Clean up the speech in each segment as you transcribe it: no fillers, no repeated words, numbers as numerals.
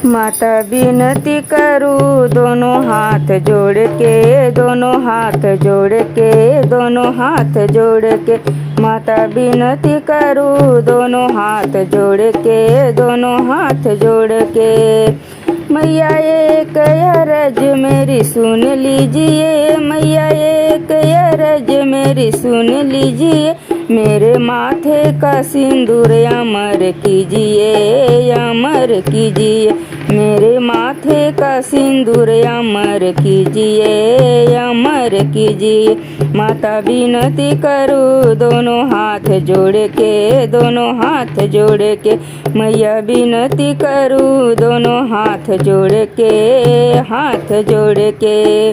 माता विनती करूँ दोनों हाथ जोड़ के, दोनों हाथ जोड़ के, दोनों हाथ जोड़ के। माता विनती करूँ दोनों हाथ जोड़ के, दोनों हाथ जोड़ के। मैया एक अरज मेरी सुन लीजिए, मैया एक अरज मेरी सुन लीजिए। मेरे माथे का सिंदूर अमर कीजिए, अमर कीजिए। मेरे माथे का सिंदूर अमर कीजिए, अमर कीजिए। माता विनती करूँ दोनों हाथ जोड़ के, दोनों हाथ जोड़ के। मैया विनती करूँ दोनों हाथ जोड़ के, हाथ जोड़ के।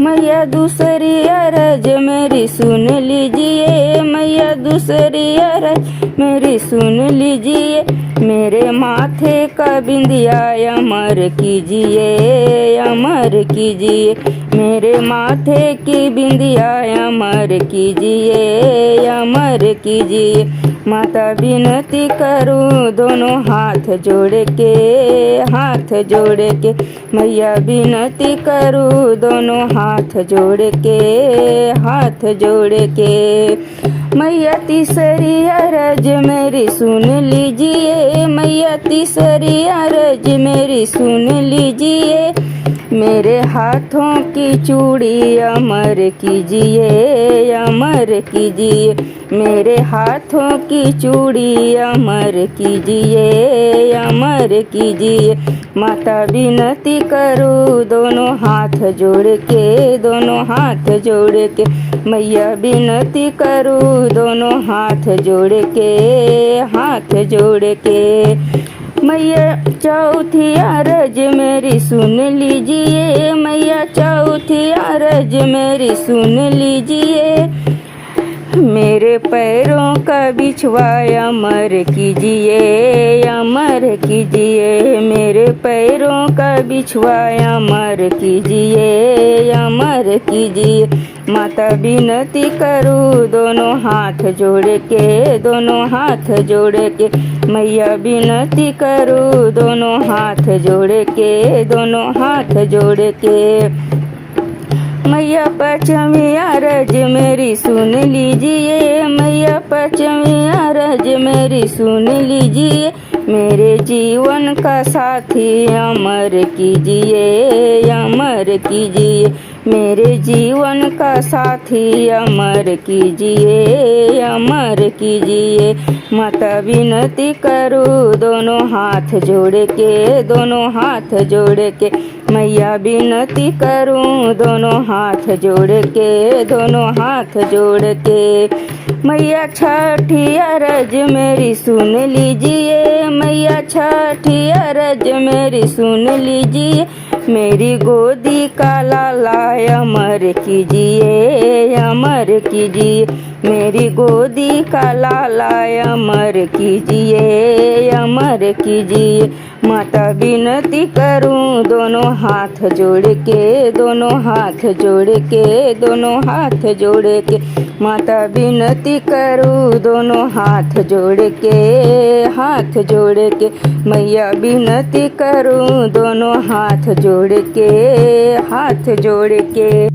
मैया दूसरी अरज मेरी सुन लीजिए, मैया दूसरी अरज मेरी सुन लीजिए। मेरे माथे का बिंदिया अमर कीजिए, अमर कीजिए। मेरे माथे की बिंदिया अमर कीजिए, अमर कीजिए। माता विनती करूँ दोनों हाथ जोड़ के, हाथ जोड़ के। मैया विनती करूँ दोनों हाथ जोड़ के, हाथ जोड़ के। मैया तीसरी अरज मेरी सुन लीजिए, मैया तीसरी अरज मेरी सुन लीजिए। मेरे हाथों की चूड़ी अमर कीजिए, अमर कीजिए। मेरे हाथों की चूड़ी अमर कीजिए, अमर कीजिए। माता विनती करूँ दोनों हाथ जोड़ के, दोनों हाथ जोड़ के। मैया विनती करूँ दोनों हाथ जोड़ के, हाथ जोड़ के। मैया चौथी अरज मेरी सुन लीजिए, मैया चौथी अरज मेरी सुन लीजिए। मेरे पैरों का बिछवा अमर कीजिए, अमर कीजिए। मेरे पैरों का बिछवा अमर कीजिए, अमर कीजिए। माता विनती करूँ दोनों हाथ जोड़ के, दोनों हाथ जोड़ के। मैया विनती करूँ दोनों हाथ जोड़ के, दोनों हाथ जोड़ के। मैया पचमी अरज मेरी सुन लीजिए, मैया पचमी अरज मेरी सुन लीजिए। मेरे जीवन का साथी अमर कीजिए, अमर कीजिए। मेरे जीवन का साथी अमर कीजिए, अमर कीजिए। माता विनती करूँ दोनों हाथ जोड़ के, दोनों हाथ जोड़ के। मैया विनती करूँ दोनों हाथ जोड़ के, दोनों हाथ जोड़ के। मैया छठी अरज मेरी सुन लीजिए, मैया छठी अरज मेरी सुन लीजिए। मेरी गोदी का लाला अमर कीजिए, अमर कीजिए। मेरी गोदी का लाला अमर कीजिए, अमर कीजिए। माता विनती करूँ दोनों हाथ जोड़ के, दोनों हाथ जोड़ के, दोनों हाथ जोड़ के। माता विनती करूँ दोनों हाथ जोड़ के, हाथ जोड़ के। मैया विनती करूँ दोनों हाथ जोड़ के, हाथ जोड़ के।